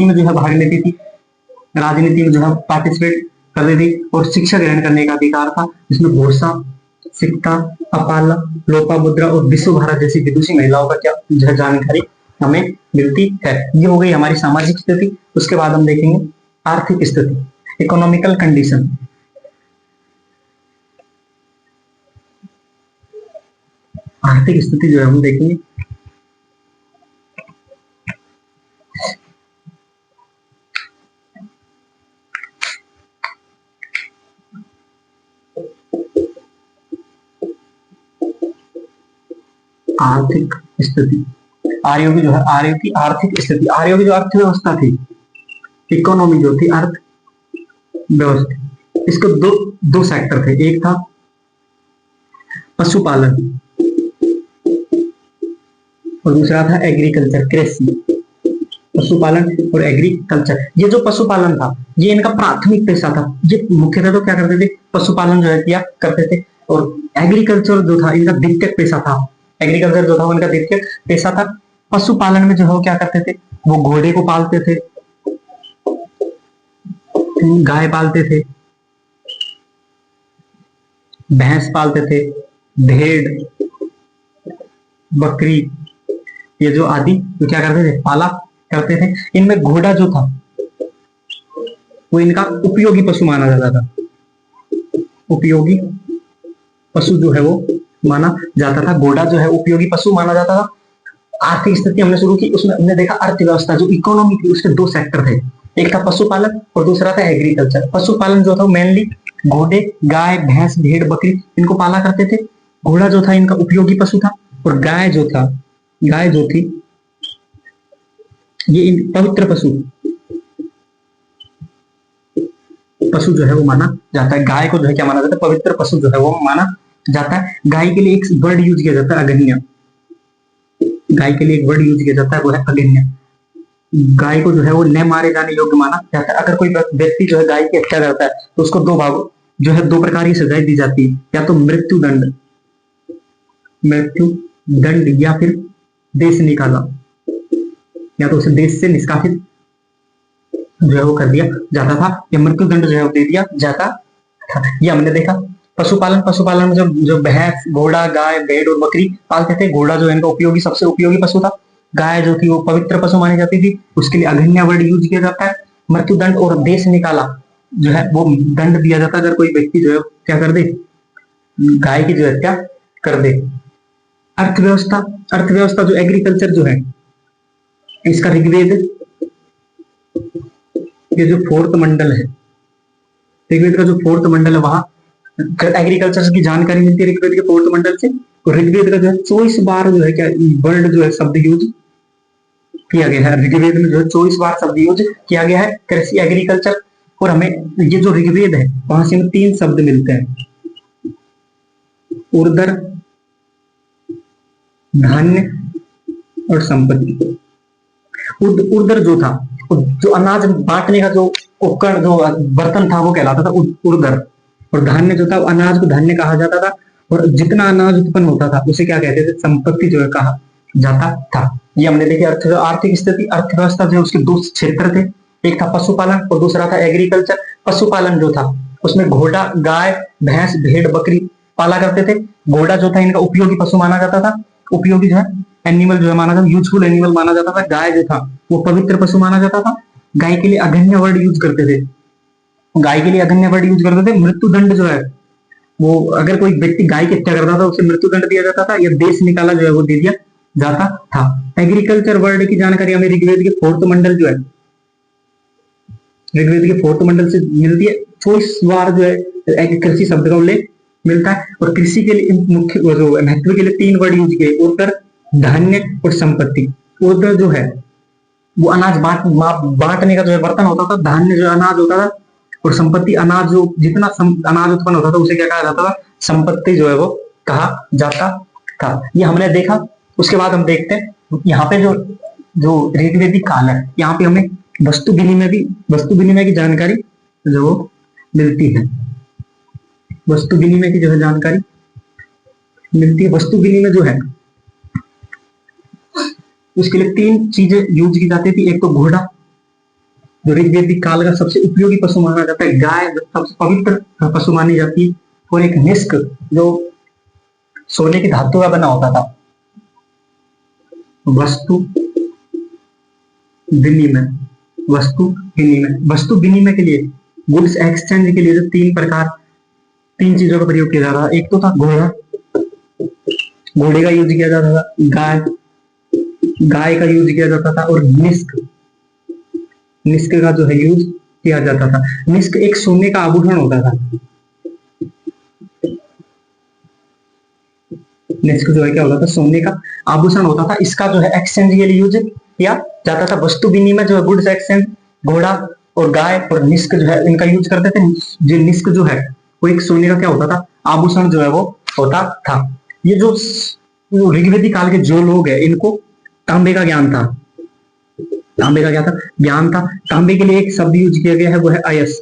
में जो है भाग लेती थी, राजनीति में जो है पार्टिसिपेट करती थी। और शिक्षा ग्रहण करने का अधिकार था, जिसमें घोषा, सिक्ता, अपाला, लोपामुद्रा और विश्वभारा जैसी विदुषी महिलाओं का क्या जो है जानकारी हमें मिलती है। ये हो गई हमारी सामाजिक स्थिति। उसके बाद हम देखेंगे आर्थिक स्थिति, इकोनॉमिकल कंडीशन। आर्थिक स्थिति जो है हम देखेंगे, आर्थिक स्थिति, आर्यों की जो है आर्थिक स्थिति, आर्यों की जो अर्थव्यवस्था थी, इकोनॉमी जो थी, अर्थव्यवस्था, इसको दो सेक्टर थे। एक था पशुपालन और दूसरा था एग्रीकल्चर, कृषि। पशुपालन और एग्रीकल्चर, ये जो पशुपालन था ये इनका प्राथमिक पेशा था। ये मुख्यतः तो क्या करते थे, पशुपालन जो है किया करते थे। और एग्रीकल्चर जो था इनका द्वितीयक पेशा था। एग्रीकल्चर जो था उनका द्वितीयक पेशा था। पशुपालन में जो है वो क्या करते थे, वो घोड़े को पालते थे, गाय पालते थे, भैंस पालते थे, भेड़, बकरी, ये जो आदि तो क्या करते थे, पाला करते थे। इनमें घोड़ा जो था वो इनका उपयोगी पशु माना जाता था। उपयोगी पशु जो है वो माना जाता था, घोड़ा जो है उपयोगी पशु माना जाता था। आर्थिक स्थिति हमने शुरू की, उसमें हमने देखा अर्थव्यवस्था जो इकोनॉमी थी उसके दो सेक्टर थे, एक था पशुपालन और दूसरा था एग्रीकल्चर। पशुपालन जो था मेनली घोड़े, गाय, भैंस, भेड़, बकरी इनको पाला करते थे। घोड़ा जो था इनका उपयोगी पशु था और गाय जो थी ये पवित्र पशु जो है वो माना जाता है। गाय को जो है क्या माना जाता है, पवित्र पशु जो है वो माना जाता है। गाय के लिए एक वर्ड यूज किया जाता है, अगन्य। गाय के लिए एक वर्ड यूज किया जाता है वो है अगन्य। गाय को जो है वो न मारे जाने योग्य माना जाता है। अगर कोई व्यक्ति जो है गाय की हत्या करता है तो उसको दो प्रकार की सजाएं दी जाती है, या तो मृत्यु दंड या फिर देश निकाला, या तो उसे देश से निष्कासित जो है वो कर दिया जाता था, या मृत्यु दंड जो है वो दे दिया जाता था। ये हमने देखा। पशुपालन में जो भैंस, घोड़ा, गाय, भेड़ और बकरी पालते थे। घोड़ा जो है इनका सबसे उपयोगी पशु था। गाय जो थी वो पवित्र पशु मानी जाती थी, उसके लिए अघन्य वर्ड यूज किया जाता है। मृत्यु दंड और देश निकाला जो है वो दंड दिया जाता है अगर कोई व्यक्ति जो है क्या कर दे, गाय की जो हत्या कर दे। अर्थव्यवस्था, अर्थव्यवस्था जो एग्रीकल्चर जो है, इसका ऋग्वेद, ये जो फोर्थ मंडल है, ऋग्वेद का जो फोर्थ मंडल है, वहां एग्रीकल्चर की जानकारी मिलती है ऋग्वेद के फोर्थ मंडल से। और ऋग्वेद का जो है 24 बार जो है क्या वर्ड जो है शब्द यूज किया गया है। ऋग्वेद में जो है 24 बार शब्द यूज किया गया है कृषि एग्रीकल्चर। और हमें ये जो ऋग्वेद है वहां से हमें 3 शब्द मिलते हैं, उर्दर, धान्य और संपत्ति। उर्दर जो था, जो अनाज बांटने का जो उपकरण, जो बर्तन था, वो कहलाता था उर्दर। और धान्य जो था, अनाज को धान्य कहा जाता था। और जितना अनाज उत्पन्न होता था उसे क्या कहते थे, संपत्ति जो है कहा जाता था। ये हमने देखी आर्थिक स्थिति। अर्थव्यवस्था जो उसके 2 क्षेत्र थे, एक था पशुपालन और दूसरा था एग्रीकल्चर। पशुपालन जो था उसमें घोड़ा, गाय, भैंस, भेड़, बकरी पाला करते थे। घोड़ा जो था इनका उपयोगी पशु माना जाता था, उपयोगी जो है एनिमल जो है माना जाता, यूजफुल एनिमल माना जाता था। गाय जो था वो पवित्र पशु माना जाता था। गाय के लिए अगन्य वर्ड यूज करते थे, गाय के लिए अगन्य वर्ड यूज करते थे। मृत्युदंड जो है वो, अगर कोई व्यक्ति गाय की हत्या करता था उसे मृत्युदंड दिया जाता था, या देश निकाला जो है वो दे दिया जाता था। एग्रीकल्चर वर्ड की जानकारी हमें ऋग्वेद के फोर्थ मंडल जो है, ऋग्वेद के फोर्थ मंडल से मिलती है। 24 बार जो है कृषि शब्द का उल्लेख मिलता है। और कृषि के लिए मुख्य जो महत्व के लिए 3 वर्ड यूज किए, उर्दर, धान्य और संपत्ति। उर्दर जो है वो अनाज बांटने का जो है बर्तन होता था। धान्य जो अनाज होता था। और संपत्ति, अनाज जो जितना अनाज उत्पन्न होता था उसे क्या कहा जाता था, संपत्ति जो है वो कहा जाता था। ये हमने देखा। उसके बाद हम देखते हैं यहाँ पे जो जो ऋग्वेदिक काल है, यहाँ पे हमें वस्तु विनिमय की जानकारी जो मिलती है। वस्तु विनिमय की जो है जानकारी मिलती है। वस्तु विनिमय जो है उसके लिए 3 चीजें यूज की जाती थी। एक तो घोड़ा, जो ऋग्वेदिक काल का सबसे उपयोगी पशु माना जाता है। गाय जो सबसे पवित्र पशु मानी जाती है। और एक निष्क, जो सोने की धातु का बना होता था। वस्तु विनिमय, वस्तु विनिमय के लिए, गुड्स एक्सचेंज के लिए जो 3 चीजों का प्रयोग किया जा रहा था। एक तो था घोड़ा, घोड़े का यूज किया जाता था। गाय का यूज किया जाता था। और निष्क का जो है यूज किया जाता था। निष्क एक सोने का आभूषण होता था। निष्क जो है क्या होता था, सोने का आभूषण होता था। इसका जो है एक्सचेंज के लिए यूज किया जाता था। वस्तु विनिमय जो है गुड्स एक्सचेंज, घोड़ा और गाय और निष्क जो है इनका यूज करते थे। जो निष्क जो है वो एक सोने का क्या होता था, आभूषण जो है वो होता था। ये जो ऋग्वेदिक काल के जो लोग हैं इनको तांबे का ज्ञान था। तांबे का क्या था, ज्ञान था। तांबे के लिए एक शब्द यूज किया गया है, वो है अयस।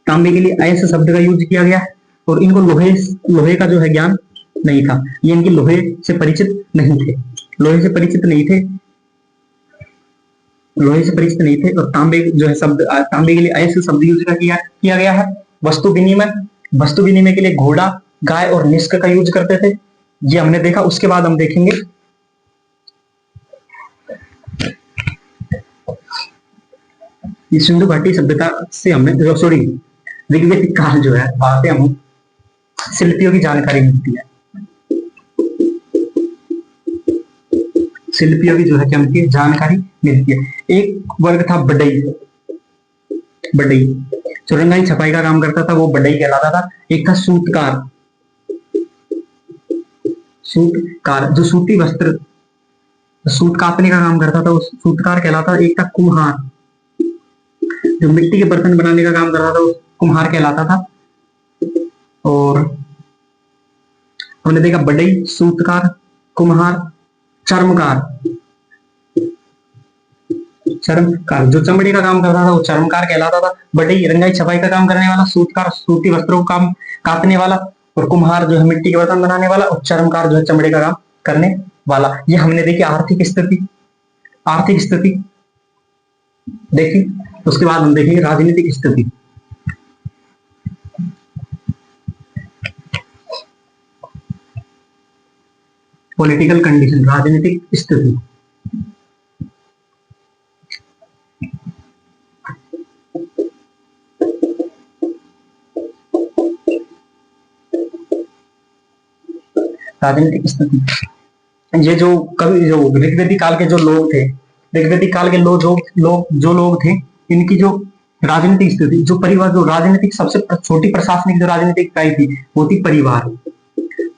तांबे के लिए अयस शब्द का यूज किया गया है। और इनको लोहे का जो है ज्ञान नहीं था। ये इनके लोहे से परिचित नहीं थे, लोहे से परिचित नहीं थे, लोहे से परिचित नहीं थे। और तांबे जो है शब्द, तांबे के लिए अयस शब्द यूज किया गया है। वस्तु विनिमय के लिए घोड़ा, गाय और निष्क का यूज करते थे। ये हमने देखा। उसके बाद हम देखेंगे सिंधु घाटी सभ्यता से हमने, सॉरी, ऋग्वेदिक काल जो है वहां से हमें शिल्पियों की जानकारी मिलती है। शिल्पियों की जो है क्या मिलती है, जानकारी मिलती है। एक वर्ग था बढ़ई, जो रंगाई छपाई का काम करता था वो बढ़ई कहलाता था। एक था सूतकार, जो सूती वस्त्र, सूत काटने का काम करता था वो सूतकार कहलाता था। एक था कुम्हार, जो मिट्टी के बर्तन बनाने का काम करता था वो कुम्हार कहलाता था। और हमने देखा बढ़ई, सूतकार, कुम्हार, चर्मकार। जो चमड़े का काम करता था वो चर्मकार कहलाता था। बढ़ई रंगाई छपाई का काम करने वाला, सूतकार सूती वस्त्रों का काम काटने वाला, और कुम्हार जो है मिट्टी के बर्तन बनाने वाला, और चर्मकार जो है चमड़े का काम करने वाला। ये हमने देखी आर्थिक स्थिति देखी। उसके बाद हम देखेंगे राजनीतिक स्थिति। पॉलिटिकल कंडीशन, राजनीतिक स्थिति। राजनीतिक स्थिति ये जो कवि जो ऋग्वेदिक काल के जो लोग थे, ऋग्वेदिक काल के लोग थे, इनकी जो राजनीतिक स्थिति, जो परिवार, जो राजनीतिक सबसे छोटी प्रशासनिक जो राजनीतिक इकाई थी वो थी परिवार।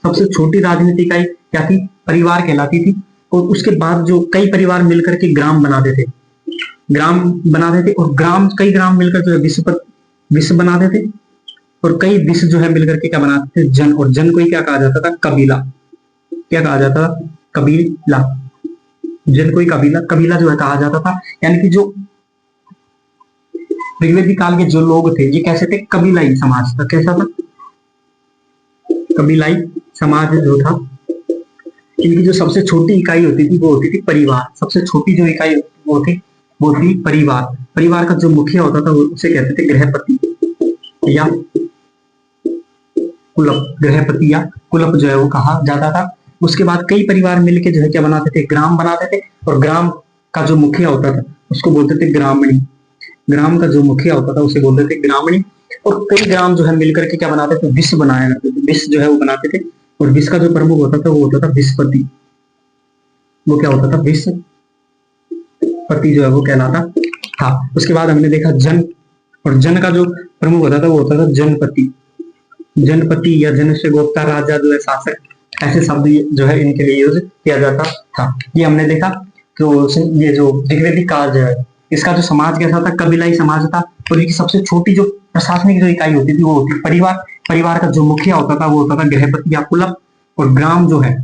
सबसे छोटी राजनीतिक इकाई क्या थी? परिवार कहलाती थी। और उसके बाद जो कई परिवार मिलकर के ग्राम बनाते थे, ग्राम बनाते थे, और कई ग्राम मिलकर जो है विश्व बनाते थे, और कई विश्व जो है मिलकर के क्या बनाते थे? जन। और जन को ही क्या कहा जाता था? कबीला। क्या कहा जाता था? कबीला। जन को ही कबीला कबीला जो है कहा जाता था। यानी कि जो ऋग्वेदिक काल के जो लोग थे ये कैसे थे? कबीलाई समाज था। कैसा था? कबीलाई समाज जो था, इनकी जो सबसे छोटी इकाई होती थी वो होती थी परिवार। सबसे छोटी जो इकाई वो थी परिवार। परिवार का जो मुखिया होता था उसे कहते थे गृहपति या कुलप। गृहपति या कुलप जो है वो कहा जाता था। उसके बाद कई परिवार मिलके जो है क्या बनाते थे? ग्राम बनाते थे। और ग्राम का जो मुखिया होता था उसको बोलते थे ग्रामणी। ग्राम का जो मुखिया होता था उसे बोलते थे ग्रामणी। और कई ग्राम जो है मिलकर के क्या बनाते थे? विश्व बनाया करते थे। विश्व जो है वो बनाते थे। और विश्व का जो प्रमुख होता था वो होता था विश्वपति। वो क्या होता था? विश्वपति जो है वो कहलाता था। उसके बाद हमने देखा जन। और जन का जो प्रमुख होता था वो होता था जनपति। जनपति या जन से गोप्ता, राजा जो है शासक, ऐसे शब्द जो है इनके लिए यूज किया जाता था। ये हमने देखा। तो ये जो ऋग्वेदिक काल जो है इसका जो समाज कैसा था? कबीलाई समाज था। और इसकी सबसे छोटी जो प्रशासनिक जो इकाई होती थी वो होती परिवार। परिवार का जो मुखिया होता था वो होता था गृहपति या कुलप। और ग्राम जो है,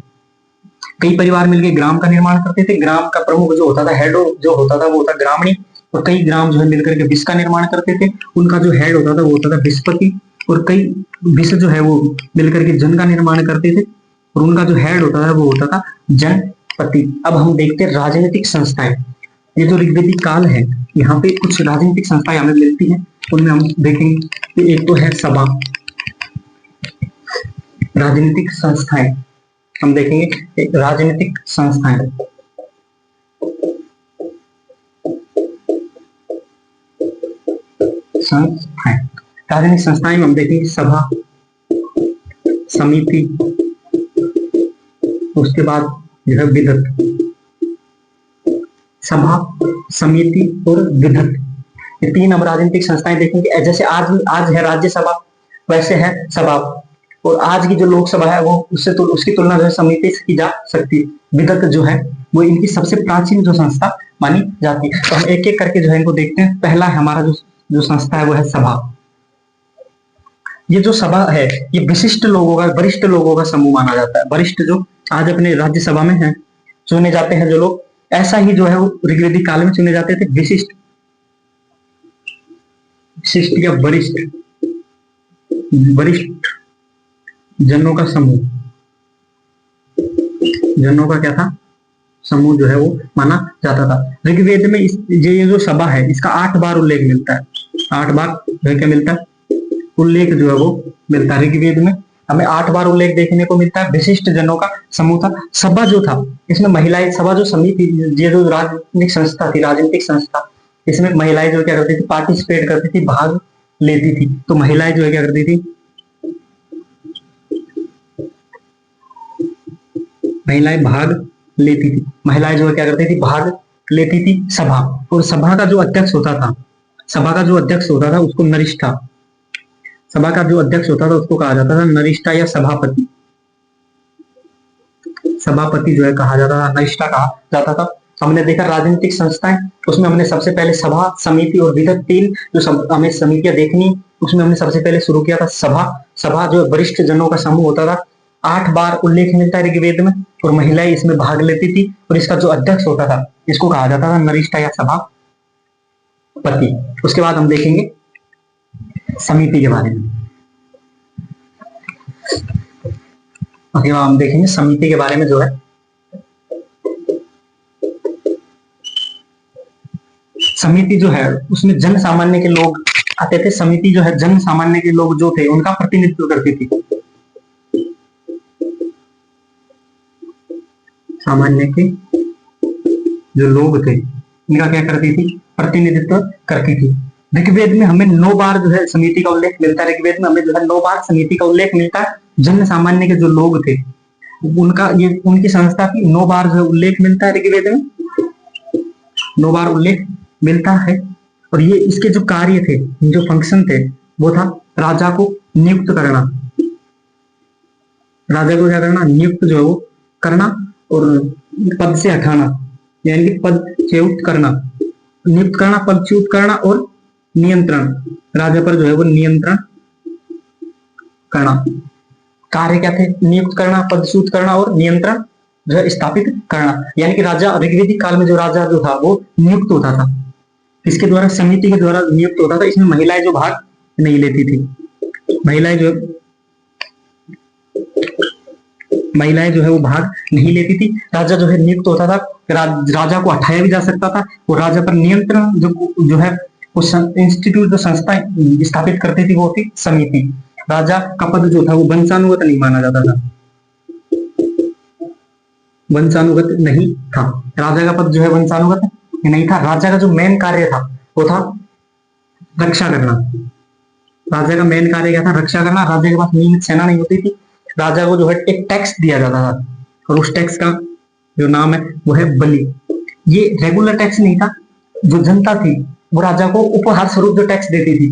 कई परिवार मिलकर ग्राम का निर्माण करते थे। ग्राम का प्रमुख जो होता था, हेड जो होता था वो होता ग्रामणी। और कई ग्राम जो है मिलकर के विश्व का निर्माण करते थे। उनका जो हेड होता था वो होता था विश्वपति। और कई विश्व जो है वो मिलकर के जन का निर्माण करते थे। और उनका जो हेड होता था वो होता था जनपति। अब हम देखते हैं राजनीतिक संस्थाएं। ये जो ऋग्वेदिक काल है यहाँ पे कुछ राजनीतिक संस्थाएं हमें मिलती हैं। उनमें हम देखेंगे कि एक तो है सभा। राजनीतिक संस्थाएं हम देखेंगे। राजनीतिक संस्थाएं, राजनीतिक संस्थाएं में हम देखेंगे सभा, समिति, उसके बाद जो है विधत। सभा, समिति और विधत, ये तीन हम राजनीतिक संस्थाएं देखेंगे। जैसे आज है राज्यसभा, वैसे है सभा। और आज की जो लोकसभा है वो उसकी तुलना जो है समिति से की जा सकती है। विधत जो है वो इनकी सबसे प्राचीन जो संस्था मानी जाती है। तो हम एक एक करके जो है इनको देखते हैं। पहला है हमारा जो संस्था है वो है सभा। ये जो सभा है ये विशिष्ट लोगों का, वरिष्ठ लोगों का समूह माना जाता है। वरिष्ठ जो आज अपने राज्यसभा में है, चुने जाते हैं जो लोग, ऐसा ही जो है वो ऋग्वेदिक काल में चुने जाते थे विशिष्ट या वरिष्ठ जनों का समूह। जनों का क्या था? समूह जो है वो माना जाता था। ऋग्वेद में ये जो सभा है इसका 8 बार उल्लेख मिलता है। 8 बार क्या मिलता है? उल्लेख जो है वो मिलता है। ऋग्वेद में हमें 8 बार उल्लेख देखने को मिलता है। विशिष्ट जनों का समूह था। सभा जो था इसमें महिलाएं, सभा जो समिति, ये जो राजनीतिक संस्था थी, राजनीतिक संस्था, इसमें महिलाएं जो क्या करती थी? पार्टिसिपेट करती थी, भाग लेती थी। तो महिलाएं जो है क्या करती थी? महिलाएं भाग लेती थी। महिलाएं जो है क्या करती थी? भाग लेती थी सभा। और सभा का जो अध्यक्ष होता था उसको नरिष्ठा, सभा का जो अध्यक्ष होता था उसको कहा जाता था नरिष्ठा या सभापति। सभापति जो है कहा जाता था, नरिष्ठा कहा जाता था। हमने देखा राजनीतिक संस्थाएं, उसमें हमने सबसे पहले सभा, समिति और विधत, तीन जो हमें समितियां देखनी, उसमें हमने सबसे पहले शुरू किया था सभा। सभा जो वरिष्ठ जनों का समूह होता था। 8 बार उल्लेख मिलता है ऋग्वेद में। और महिलाएं इसमें भाग लेती थी। और इसका जो अध्यक्ष होता था इसको कहा जाता था नरिष्ठा या सभापति। उसके बाद हम देखेंगे समिति के बारे में। उसके बाद हम देखेंगे समिति के बारे में जो है, समिति जो है उसमें जन सामान्य के लोग आते थे। समिति जो है जन सामान्य के लोग जो थे उनका प्रतिनिधित्व करती थी। सामान्य के जो लोग थे इनका क्या करती थी? प्रतिनिधित्व करती थी। ऋग्वेद में हमें 9 बार जो है समिति का उल्लेख मिलता है। ऋग्वेद में हमें जो है 9 बार समिति का उल्लेख मिलता है। जन सामान्य के जो लोग थे उनका ये उनकी संस्था की 9 बार जो उल्लेख मिलता है ऋग्वेद में, 9 बार उल्लेख मिलता है। और ये इसके जो कार्य थे, जो फंक्शन थे, वो था राजा को नियुक्त करना, राजा को क्या करना, नियुक्त जो है वो करना, और पद से हटाना, यानी कि पद च्युत करना, नियुक्त करना, पद च्युत करना, और नियंत्रण, राजा पर जो है वो नियंत्रण करना। कार्य क्या थे, नियुक्त करना, पदच्युत करना और नियंत्रण जो है स्थापित करना। यानी कि राजा ऋग्वेदिक काल में जो राजा जो था वो नियुक्त होता था, इसके द्वारा, समिति के द्वारा नियुक्त होता था। इसमें महिलाएं जो भाग नहीं लेती थी, महिलाएं जो है वो भाग नहीं लेती थी। राजा जो है नियुक्त होता था, राजा को हटाया भी जा सकता था, और राजा पर नियंत्रण जो है उस इंस्टीट्यूट, जो संस्था स्थापित करती थी, वो थी समिति। राजा का पद जो था वो वंशानुगत नहीं माना जाता था, वंशानुगत नहीं था। राजा का पद जो है वंशानुगत नहीं था। राजा का जो मेन कार्य था वो था रक्षा करना। राजा का मेन कार्य क्या था, रक्षा करना। राजा के पास नियमित सेना नहीं होती थी। राजा को जो है एक टैक्स दिया जाता था, और उस टैक्स का जो नाम है वो है बलि। ये रेगुलर टैक्स नहीं था, जो जनता थी वो राजा को उपहार स्वरूप जो टैक्स देती थी,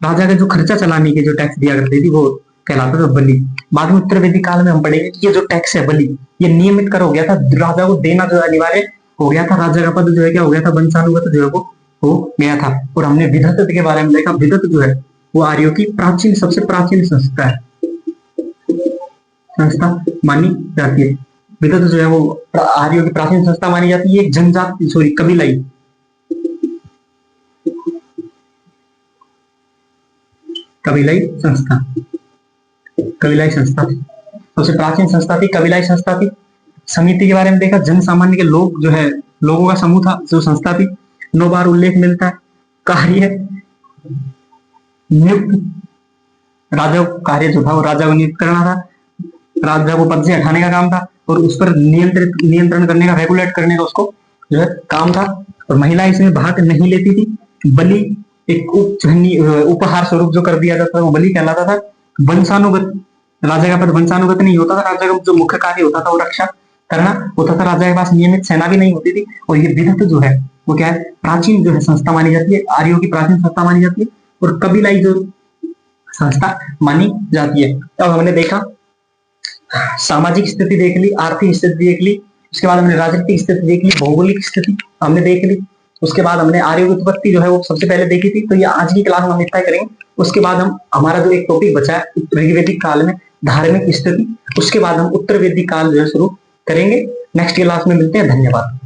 राजा का जो खर्चा चलाने के जो टैक्स दिया करती थी, वो कहलाता था बलि। बाद में उत्तर वैदिक काल में हम पढ़ेंगे कि ये जो टैक्स है बलि, ये नियमित कर हो गया था, राजा को देना जो अनिवार्य हो गया था। राजा का पद जो है क्या हो गया था, वंशानुगत जो है वो हो गया था। और हमने विधत्त के बारे में देखा, विधत्त जो है वो आर्यों की प्राचीन, सबसे प्राचीन संस्था है, संस्था मानी जाती है। विधत्त जो है वो आर्यों की प्राचीन संस्था मानी जाती है। एक जनजाति, सॉरी, कबीलाई संस्था, कबीलाई संस्था थी, सबसे प्राचीन संस्था थी, कबीलाई संस्था थी। समिति के बारे में देखा, जन सामान्य के लोग जो है, लोगों का समूह था, जो संस्था थी। 9 बार उल्लेख मिलता है। कार्य नियुक्त, राजा कार्य जो था वो राजा को नियुक्त करना था, राजा को पद से हटाने का काम था, और उस पर नियंत्रण करने का, रेगुलेट करने का उसको जो है काम था। और महिलाएं इसमें भाग नहीं लेती थी। बलि एक उपहार स्वरूप जो कर दिया जाता था वो बलि कहलाता था। वंशानुगत, राजा का पद वंशानुगत नहीं होता था। राजा का जो मुख्य कार्य होता था वो रक्षा करना होता था। राजा के पास नियमित सेना भी नहीं होती थी। और ये विधत्त जो है वो क्या है, प्राचीन जो है संस्था मानी जाती है, आर्यों की प्राचीन संस्था मानी जाती है, और कबीलाई जो संस्था मानी जाती है। अब हमने देखा, सामाजिक स्थिति देख ली, आर्थिक स्थिति देख ली, उसके बाद हमने राजनीतिक स्थिति देख ली, भौगोलिक स्थिति हमने देख ली, उसके बाद हमने आर्य की उत्पत्ति जो है वो सबसे पहले देखी थी। तो ये आज की क्लास में हम इतना करेंगे। उसके बाद हम, हमारा जो एक टॉपिक बचा है ऋग्वेदिक काल में धार्मिक स्थिति, उसके बाद हम उत्तर वैदिक काल जो है शुरू करेंगे। नेक्स्ट क्लास में मिलते हैं। धन्यवाद।